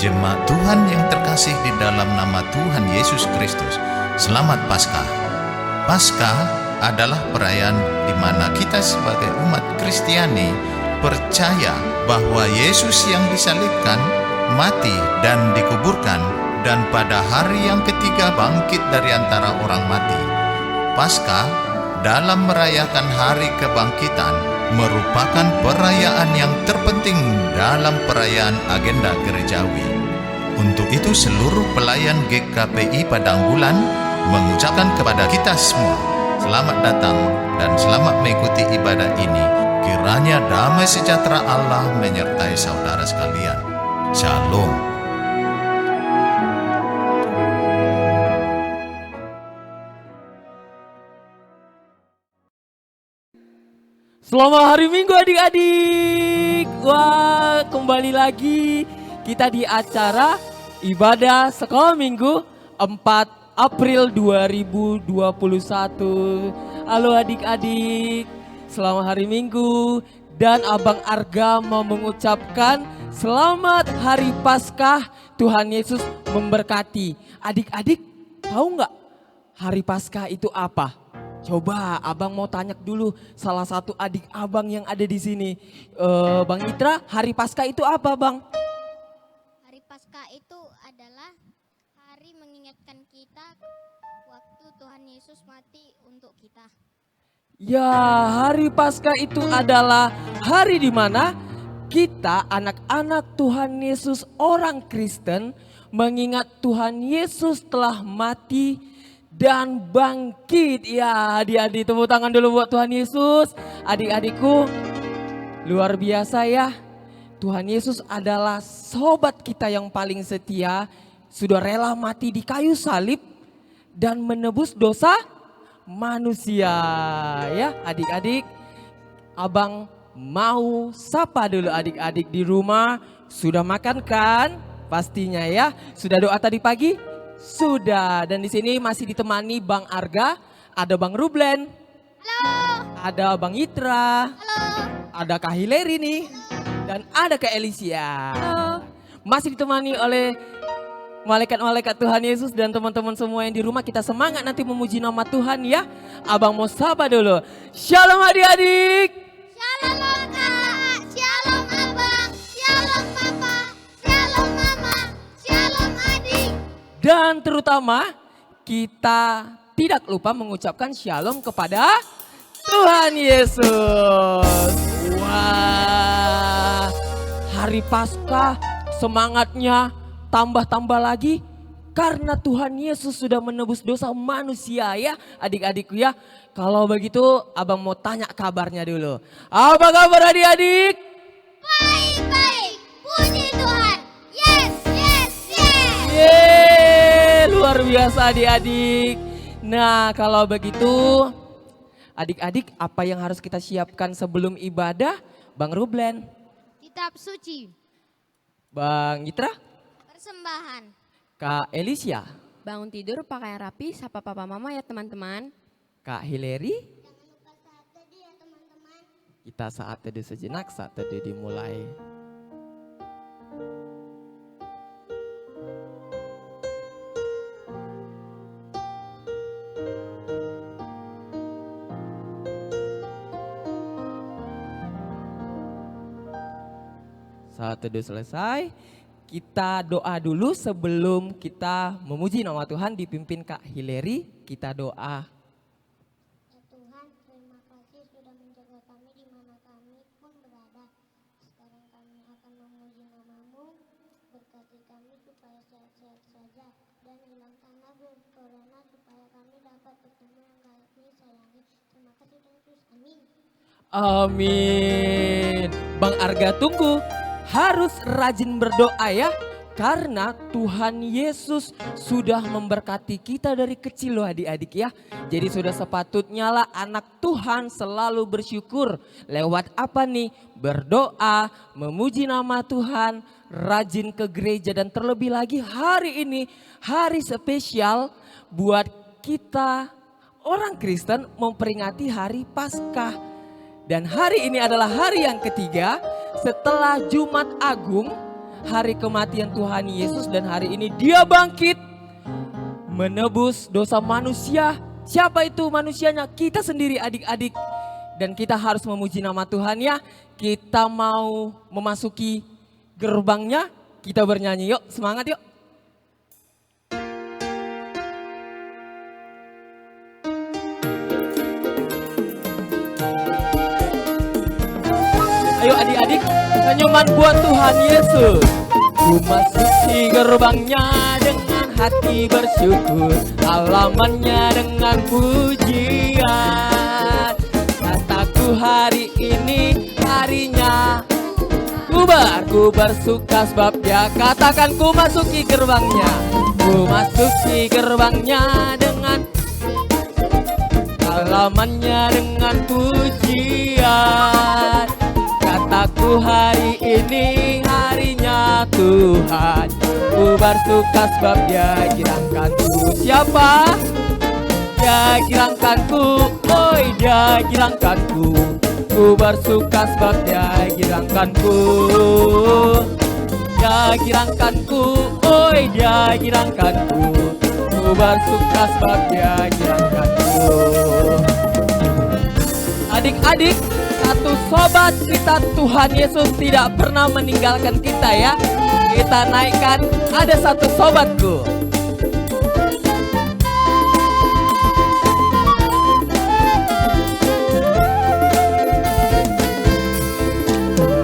Jemaat Tuhan yang terkasih di dalam nama Tuhan Yesus Kristus, selamat Paskah. Paskah adalah perayaan di mana kita sebagai umat Kristiani percaya bahwa Yesus yang disalibkan, mati dan dikuburkan, dan pada hari yang ketiga bangkit dari antara orang mati. Paskah dalam merayakan hari kebangkitan merupakan perayaan yang terpenting dalam perayaan agenda gerejawi. Untuk itu seluruh pelayan GKPI Padang Bulan mengucapkan kepada kita semua, selamat datang dan selamat mengikuti ibadah ini. Kiranya damai sejahtera Allah menyertai saudara sekalian. Shalom. Selamat hari Minggu adik-adik. Wah, kembali lagi kita di acara ibadah sekolah minggu 4 April 2021. Halo adik-adik, selamat hari Minggu. Dan Abang Arga mau mengucapkan selamat hari Paskah. Tuhan Yesus memberkati. Adik-adik tahu nggak hari Paskah itu apa? Coba abang mau tanya dulu salah satu adik abang yang ada di sini. Bang Itra, hari Paskah itu apa bang? Hari Paskah itu adalah hari mengingatkan kita waktu Tuhan Yesus mati untuk kita. Ya, hari Paskah itu adalah hari di mana kita anak-anak Tuhan Yesus orang Kristen mengingat Tuhan Yesus telah mati dan bangkit. Ya, adik-adik tepuk tangan dulu buat Tuhan Yesus. Adik-adikku, luar biasa ya. Tuhan Yesus adalah sobat kita yang paling setia. Sudah rela mati di kayu salib dan menebus dosa manusia. Ya, adik-adik, abang mau sapa dulu adik-adik di rumah. Sudah makan kan? Pastinya ya. Sudah doa tadi pagi? Sudah, dan di sini masih ditemani Bang Arga, ada Bang Rublen, Halo. ada Bang Itra, Halo. ada Kak Hileri nih, dan ada Kak Elisia. Halo. Masih ditemani oleh malaikat-malaikat Tuhan Yesus dan teman-teman semua yang di rumah. Kita semangat nanti memuji nama Tuhan ya. Abang mau sapa dulu. Shalom adik-adik. Shalom Kak. Shalom Abang. Shalom Papa. Shalom Mama. Shalom adik. Dan terutama kita tidak lupa mengucapkan shalom kepada Tuhan Yesus. Wah, hari Paskah semangatnya tambah-tambah lagi karena Tuhan Yesus sudah menebus dosa manusia ya adik-adikku ya. Kalau begitu abang mau tanya kabarnya dulu. Apa kabar adik-adik? Baik. Puji Tuhan. Yes. Yeay, luar biasa adik-adik. Nah kalau begitu adik-adik apa yang harus kita siapkan sebelum ibadah? Bang Rublen, Kitab suci. Bang Itra, Persembahan. Kak Elisia, Bangun tidur pakai rapi, sapa papa mama ya teman-teman. Kak Hileri. Jangan lupa saat tadi ya teman-teman. Kita saat teduh sejenak, saat teduh dimulai. Saat teduh selesai, kita doa dulu sebelum kita memuji nama Tuhan dipimpin Kak Hileri. Kita doa. Ya Tuhan, terima kasih sudah menjaga kami di mana kami pun berada. Sekarang kami akan memuji nama-Mu, berkati kami supaya sehat-sehat saja dan hilangkanlah virus corona supaya kami dapat bertemu yang kami sayangi. Terima kasih Tuhan Yesus, amin. Amin. Bang Arga tunggu. Harus rajin berdoa ya. Karena Tuhan Yesus sudah memberkati kita dari kecil loh adik-adik ya. Jadi sudah sepatutnya lah anak Tuhan selalu bersyukur. Lewat apa nih? Berdoa, memuji nama Tuhan, rajin ke gereja. Dan terlebih lagi hari ini hari spesial buat kita orang Kristen memperingati hari Paskah. Dan hari ini adalah hari yang ketiga setelah Jumat Agung hari kematian Tuhan Yesus dan hari ini dia bangkit menebus dosa manusia. Siapa itu manusianya? Kita sendiri adik-adik. Dan kita harus memuji nama Tuhan ya. Kita mau memasuki gerbangnya, kita bernyanyi yuk, semangat yuk. Ayo adik-adik, senyuman buat Tuhan Yesus. Ku masuki gerbangnya dengan hati bersyukur, halamannya dengan pujian. Kataku hari ini harinya ku bersuka sebab dia. Katakan ku masuki gerbangnya. Ku masuki gerbangnya dengan halamannya dengan pujian. Kataku hari ini harinya Tuhan. Ku bersuka sebab dia girangkanku. Siapa? Dia girangkanku, oi dia girangkanku. Ku bersuka sebab dia girangkanku. Dia girangkanku, oi dia girangkanku. Ku bersuka sebab dia girangkanku. Adik-adik, satu sobat kita Tuhan Yesus tidak pernah meninggalkan kita ya. Kita naikkan, ada satu sobatku.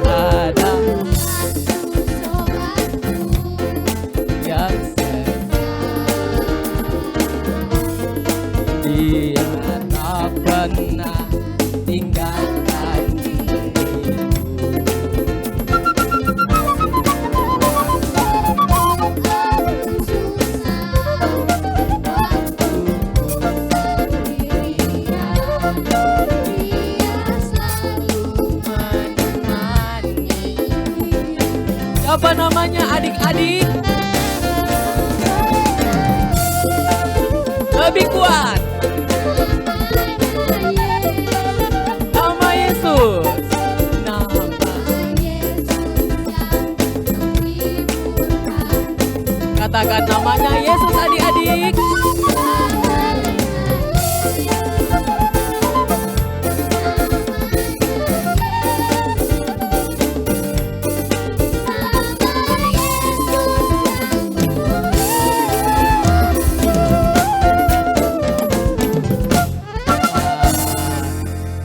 Ada yang dia tak pernah tinggalkan diriku. Apa namanya adik-adik? Lebih kuat. Nama Yesus. Nama katakan namanya Yesus adik-adik.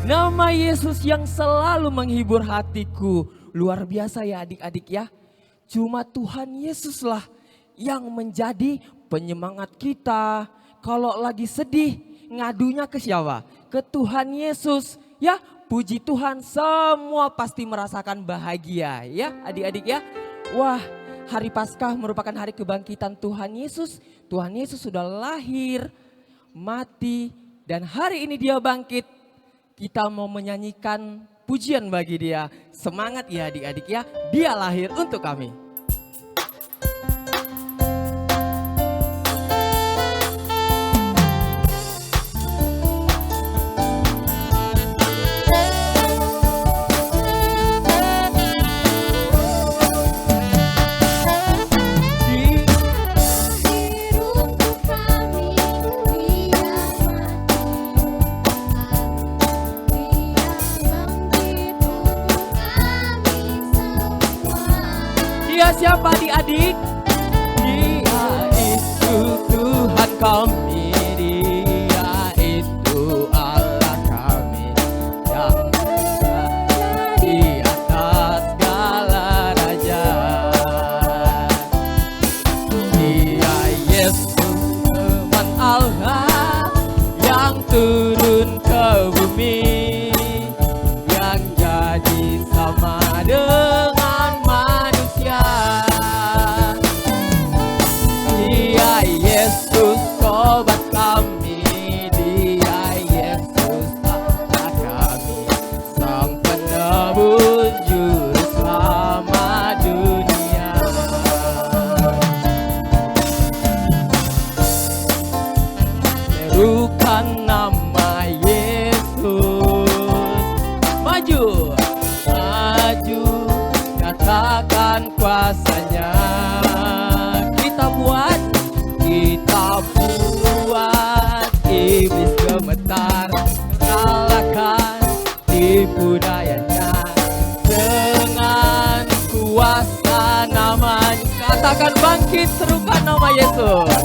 Nama Yesus yang selalu menghibur hatiku. Luar biasa ya adik-adik ya. Cuma Tuhan Yesuslah yang menjadi penyemangat kita. Kalau lagi sedih, ngadunya ke siapa? Ke Tuhan Yesus. Ya, puji Tuhan, semua pasti merasakan bahagia ya adik-adik ya. Wah, hari Paskah merupakan hari kebangkitan Tuhan Yesus. Tuhan Yesus sudah lahir, mati, dan hari ini dia bangkit. Kita mau menyanyikan pujian bagi dia. Semangat ya adik-adik ya, dia lahir untuk kami. Dia siapa adik-adik? Dia itu Tuhan kami, dia itu Allah kami yang berada di atas segala raja. Dia Yesus teman Allah yang turun ke bumi, yang jadi sama dengan Yesus sobat kami, dia Yesus Allah kami, sang penebus juru selamat dunia. Serukan nama Yesus, maju, maju, katakan kuasanya. bangkit serukan nama Yesus.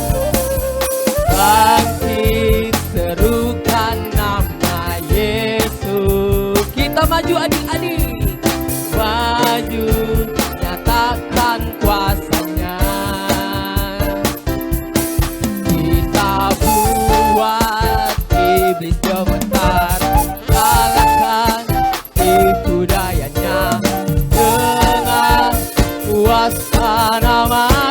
Bangkit serukan nama Yesus. Kita maju adik-adik. Maju nyatakan kuasanya. Kita buat iblis gemetar, kalahkan tipu dayanya dengan kuasa namanya.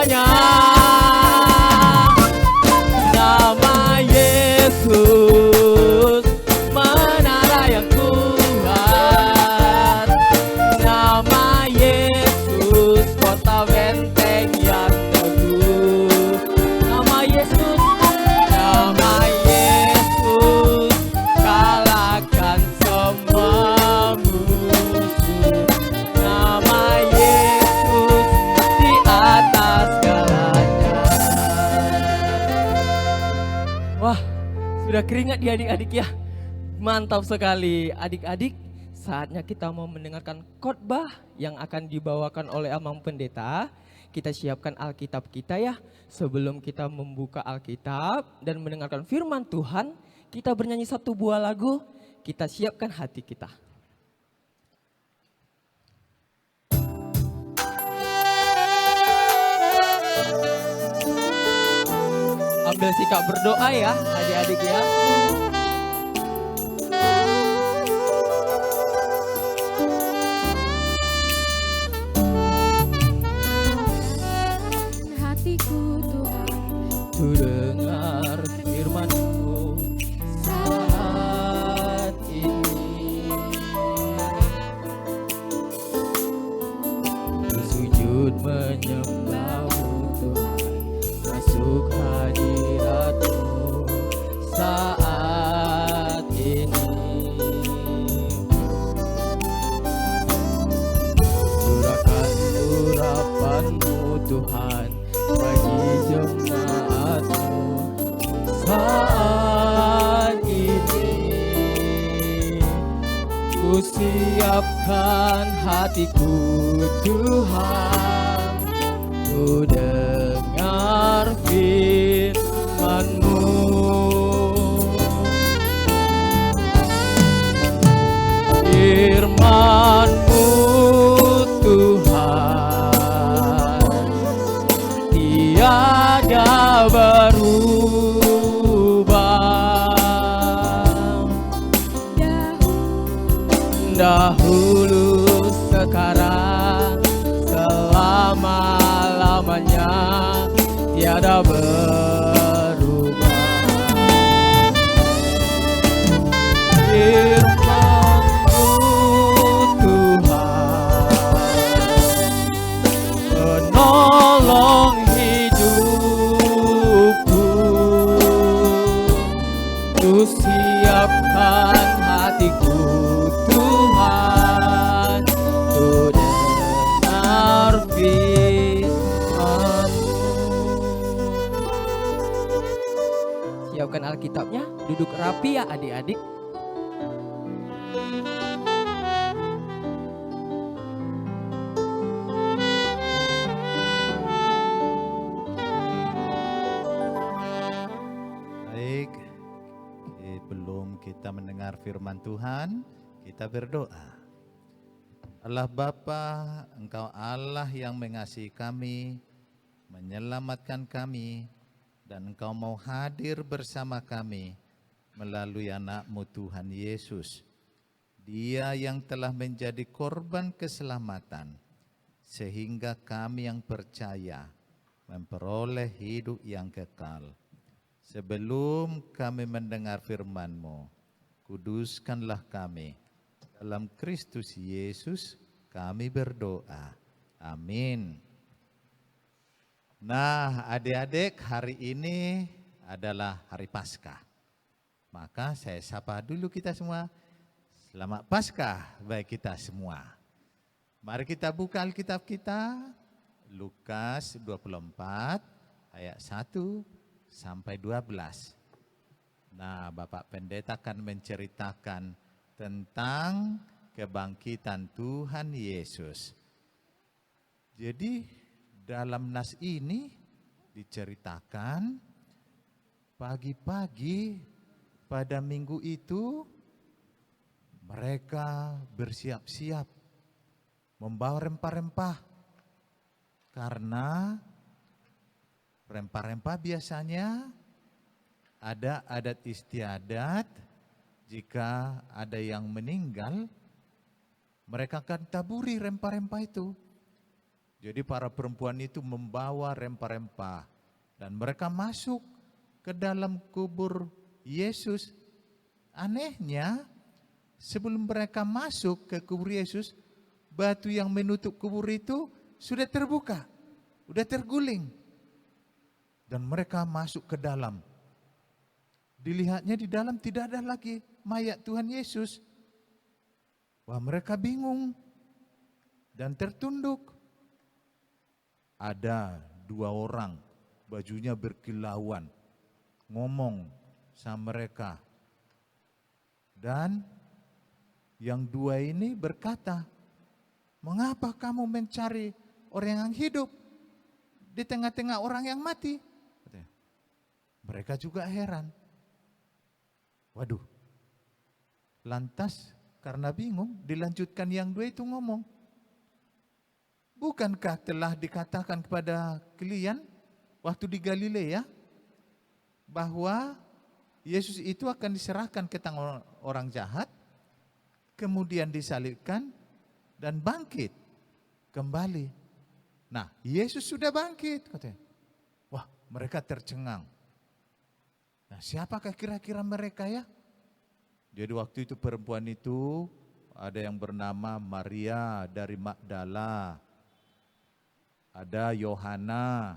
Nama Yesus menara yang kuat. Nama Yesus kota benteng yang teguh. Nama Yesus, nama Yesus kalahkan semua musuh. Nama Yesus di atas segalanya. Wah, sudah keringat di adik-adik ya. Mantap sekali adik-adik. Saatnya kita mau mendengarkan khotbah yang akan dibawakan oleh Amang Pendeta. Kita siapkan Alkitab kita ya. Sebelum kita membuka Alkitab dan mendengarkan firman Tuhan, kita bernyanyi satu buah lagu. Kita siapkan hati kita. Ambil sikap berdoa ya adik-adik ya. Hatiku Tuhan, Ku dengar firman-Mu saat ini. Ku sujud menyembah-Mu Tuhan, masuk hadirat-Mu saat ini. Curahkan urapan-Mu Tuhan bagi jemaat-Mu saat ini. Ku siapkan hatiku Tuhan, ku dengar firman-Mu. Firman-Mu Tuhan tiada berubah. Dahulu, sekarang, selama-lamanya tiada berubah. Firman-Mu Tuhan menolong hidupku. Ku siapkan hatiku Tuhan, ku dengar firman-Mu. Siapkan Alkitabnya, duduk rapi ya adik-adik. Baik, belum kita mendengar firman Tuhan, kita berdoa. Allah Bapa, Engkau Allah yang mengasihi kami, menyelamatkan kami, dan Engkau mau hadir bersama kami melalui anak-Mu Tuhan Yesus. Dia yang telah menjadi korban keselamatan, sehingga kami yang percaya memperoleh hidup yang kekal. Sebelum kami mendengar firman-Mu, kuduskanlah kami. Dalam Kristus Yesus kami berdoa. Amin. Nah, adik-adik, hari ini adalah hari Paskah. Maka saya sapa dulu kita semua. Selamat Paskah bagi kita semua. Mari kita buka Alkitab kita. Lukas 24 ayat 1 sampai 12. Nah, Bapak Pendeta akan menceritakan tentang kebangkitan Tuhan Yesus. Jadi dalam nas ini diceritakan pagi-pagi pada minggu itu mereka bersiap-siap membawa rempah-rempah, karena rempah-rempah biasanya ada adat istiadat. Jika ada yang meninggal, mereka akan taburi rempah-rempah itu. Jadi para perempuan itu membawa rempah-rempah dan mereka masuk ke dalam kubur Yesus. Anehnya, sebelum mereka masuk ke kubur Yesus, batu yang menutup kubur itu sudah terbuka, sudah terguling. Dan mereka masuk ke dalam. Dilihatnya di dalam tidak ada lagi mayat Tuhan Yesus. Wah, mereka bingung dan tertunduk. Ada 2 orang bajunya berkilauan ngomong sama mereka. Dan yang 2 ini berkata, "Mengapa kamu mencari orang yang hidup di tengah-tengah orang yang mati?" Mereka juga heran. Waduh, lantas karena bingung dilanjutkan yang 2 itu ngomong, "Bukankah telah dikatakan kepada kalian waktu di Galilea bahwa Yesus itu akan diserahkan ke tangan orang jahat, kemudian disalibkan dan bangkit kembali." Nah, Yesus sudah bangkit katanya. Wah, mereka tercengang. Nah, siapakah kira-kira mereka ya? Jadi waktu itu perempuan itu ada yang bernama Maria dari Magdala, ada Yohana,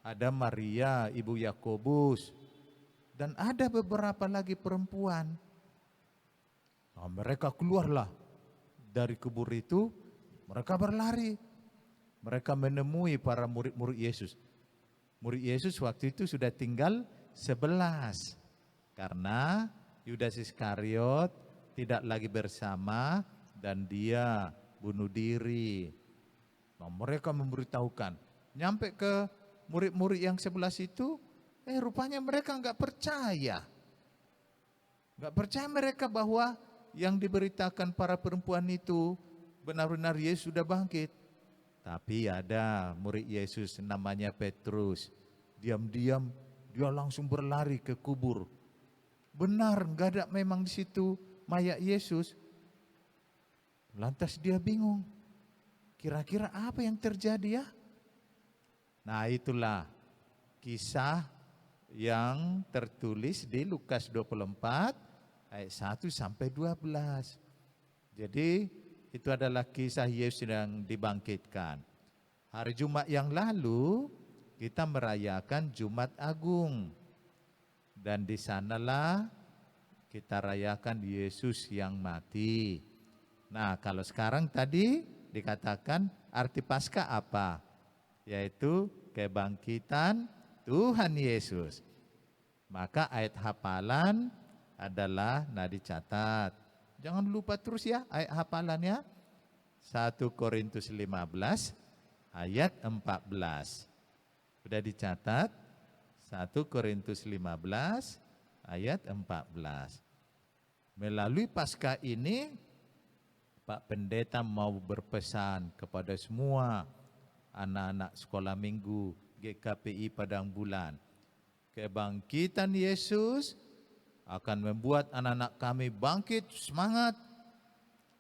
ada Maria ibu Yakobus, dan ada beberapa lagi perempuan. Nah, mereka keluarlah dari kubur itu, mereka berlari. Mereka menemui para murid-murid Yesus. Murid Yesus waktu itu sudah tinggal 11 karena Yudas Iskariot tidak lagi bersama dan dia bunuh diri. Nah, mereka memberitahukan, nyampe ke murid-murid yang 11 itu, rupanya mereka nggak percaya. Nggak percaya mereka bahwa yang diberitakan para perempuan itu benar-benar Yesus sudah bangkit. Tapi ada murid Yesus namanya Petrus, diam-diam dia langsung berlari ke kubur. Benar, nggak ada memang di situ mayat Yesus. Lantas dia bingung, kira-kira apa yang terjadi ya? Nah, itulah kisah yang tertulis di Lukas 24 ayat 1 sampai 12. Jadi itu adalah kisah Yesus yang dibangkitkan. Hari Jumat yang lalu kita merayakan Jumat Agung. Dan di sanalah kita rayakan Yesus yang mati. Nah, kalau sekarang tadi dikatakan arti Paskah apa? Yaitu kebangkitan Tuhan Yesus. Maka ayat hafalan adalah, nah dicatat. Jangan lupa terus ya ayat hafalannya. 1 Korintus 15 ayat 14. Sudah dicatat? 1 Korintus 15 ayat 14. Melalui Paskah ini Pak Pendeta mau berpesan kepada semua anak-anak sekolah minggu GKPI Padang Bulan. Kebangkitan Yesus akan membuat anak-anak kami bangkit semangat.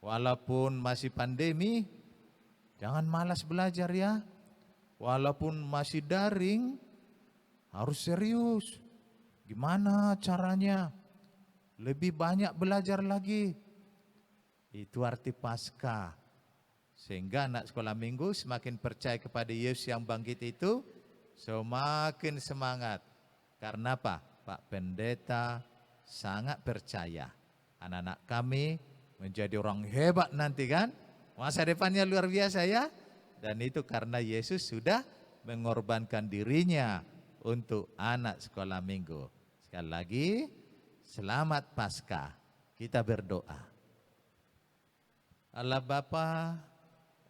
Walaupun masih pandemi, jangan malas belajar ya. Walaupun masih daring, harus serius. Gimana caranya? Lebih banyak belajar lagi. Itu arti Paskah. Sehingga anak sekolah minggu semakin percaya kepada Yesus yang bangkit itu, semakin semangat. Karena apa? Pak Pendeta sangat percaya anak-anak kami menjadi orang hebat nanti kan. Masa depannya luar biasa ya. Dan itu karena Yesus sudah mengorbankan dirinya untuk anak sekolah minggu. Sekali lagi, selamat Paskah. Kita berdoa. Allah Bapa,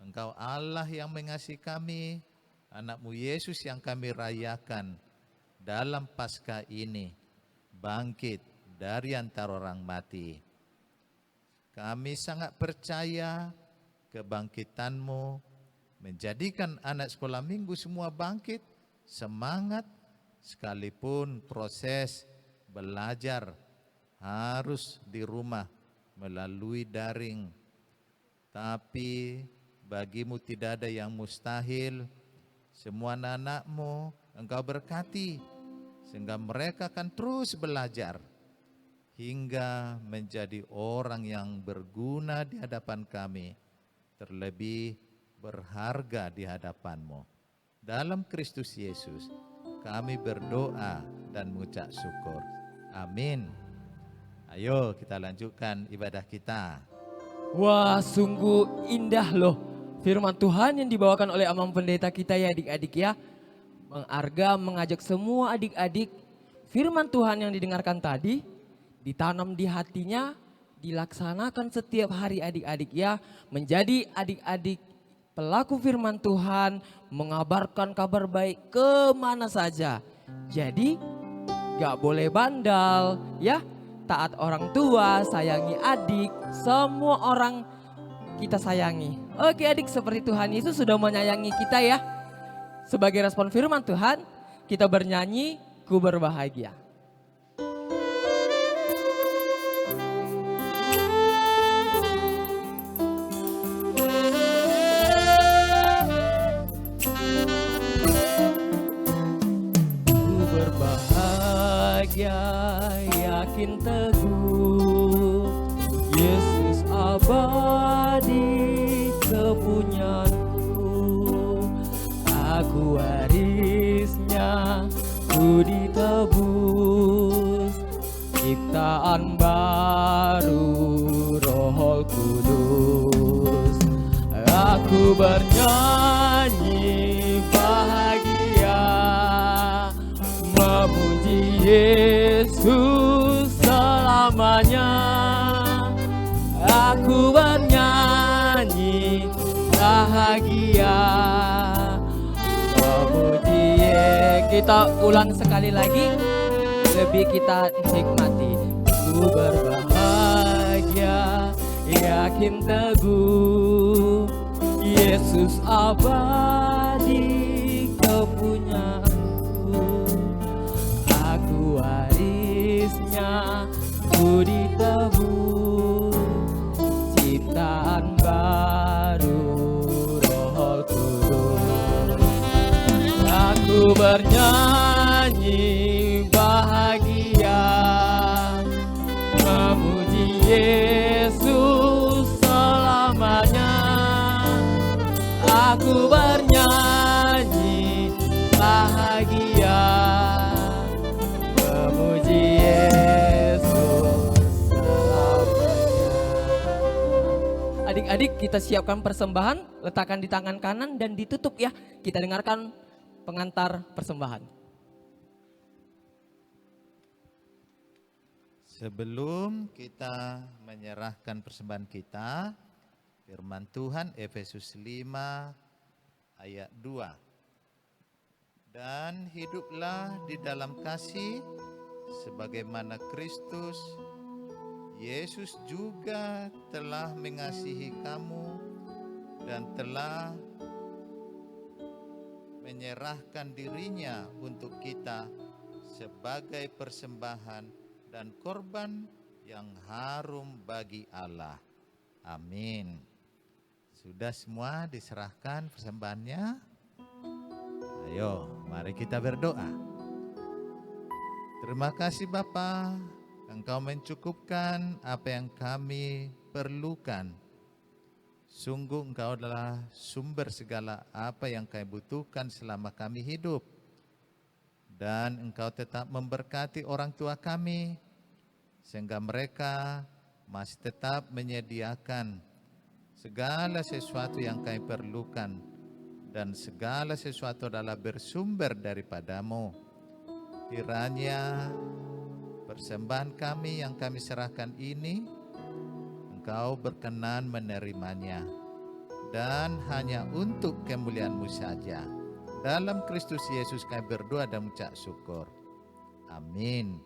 Engkau Allah yang mengasihi kami. anak-Mu Yesus yang kami rayakan dalam Paskah ini bangkit dari antara orang mati. Kami sangat percaya kebangkitan-Mu menjadikan anak sekolah minggu semua bangkit, semangat, sekalipun proses belajar harus di rumah melalui daring. Tapi bagi-Mu tidak ada yang mustahil. Semua anak-Mu Engkau berkati, sehingga mereka akan terus belajar hingga menjadi orang yang berguna di hadapan kami, terlebih berharga di hadapan-Mu. Dalam Kristus Yesus kami berdoa dan mengucap syukur. Amin. Ayo kita lanjutkan ibadah kita. Wah, sungguh indah loh firman Tuhan yang dibawakan oleh Amang Pendeta kita ya adik-adik ya. Mengajak semua adik-adik firman Tuhan yang didengarkan tadi ditanam di hatinya, dilaksanakan setiap hari adik-adik ya. Menjadi adik-adik pelaku firman Tuhan, mengabarkan kabar baik kemana saja. Jadi gak boleh bandal ya. Taat orang tua, sayangi adik, semua orang kita sayangi. Oke adik, seperti Tuhan Yesus sudah menyayangi kita ya. Sebagai respon firman Tuhan, kita bernyanyi, ku berbahagia. Ku berbahagia, yakin teguh, Yesus abadi kepunyaanku. Aku warisnya, ku ditebus, ciptaan baru Roh Kudus. Aku bernyanyi bahagia, memuji Yesus selamanya. Aku bernyanyi bahagia, memuji Yesus. Kita ulang sekali lagi, lebih kita nikmati. Ku berbahagia, yakin teguh, Yesus abadi kepunyaanku. Aku warisnya, ku ditebus, ciptaan baru Roh Kudus. Aku bernyanyi bahagia, memuji Yesus selamanya. Aku bernyanyi bahagia, memuji Yesus selamanya. Adik-adik, kita siapkan persembahan, letakkan di tangan kanan dan ditutup ya. Kita dengarkan pengantar persembahan. Sebelum kita menyerahkan persembahan kita, firman Tuhan Efesus 5 ayat 2. Dan hiduplah di dalam kasih sebagaimana Kristus Yesus juga telah mengasihi kamu dan telah menyerahkan dirinya untuk kita sebagai persembahan dan korban yang harum bagi Allah. Amin. Sudah semua diserahkan persembahannya? Ayo, mari kita berdoa. Terima kasih Bapa, Engkau mencukupkan apa yang kami perlukan. Sungguh Engkau adalah sumber segala apa yang kami butuhkan selama kami hidup. Dan Engkau tetap memberkati orang tua kami, sehingga mereka masih tetap menyediakan segala sesuatu yang kami perlukan. Dan segala sesuatu adalah bersumber daripada-Mu. Kiranya persembahan kami yang kami serahkan ini, Engkau berkenan menerimanya. Dan hanya untuk kemuliaan-Mu saja. Dalam Kristus Yesus kami berdoa dan mengucap syukur. Amin.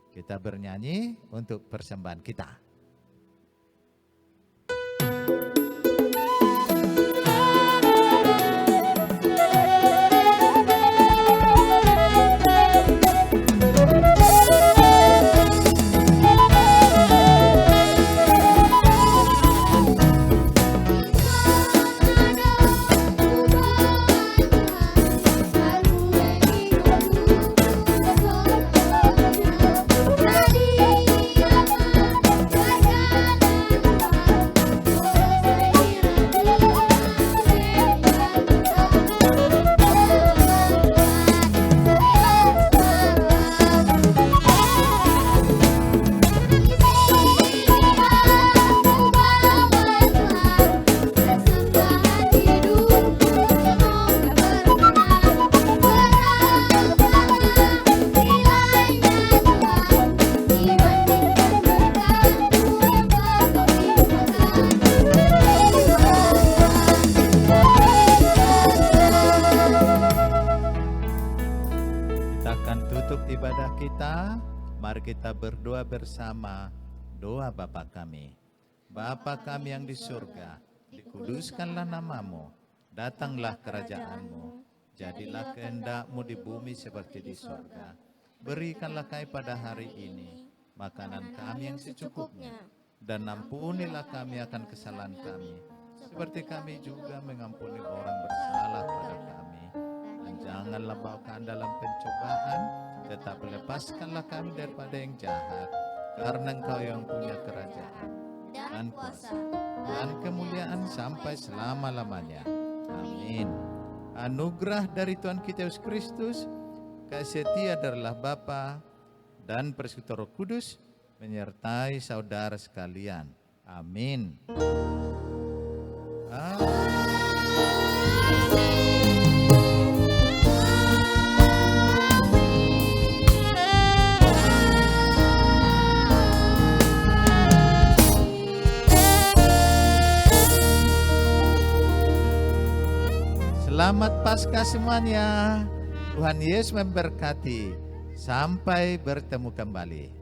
Kita bernyanyi untuk persembahan kita. Ibadah kita, mari kita berdoa bersama. Doa Bapa kami. Bapa kami yang di surga, dikuduskanlah namamu, datanglah kerajaanmu, jadilah kehendak-Mu di bumi seperti di surga. Berikanlah kami pada hari ini makanan kami yang secukupnya, dan ampunilah kami akan kesalahan kami, seperti kami juga mengampuni orang bersalah pada kami. Dan janganlah bawa kami dalam pencobaan, tetapi lepaskanlah kami daripada yang jahat, karena Engkau yang punya kerajaan dan kuasa dan kemuliaan sampai selama-lamanya. Amin. Anugerah dari Tuhan kita Yesus Kristus, kasih setia adalah Bapa dan Persekutuan Roh Kudus menyertai saudara sekalian. Amin. Selamat Paskah semuanya. Tuhan Yesus memberkati. Sampai bertemu kembali.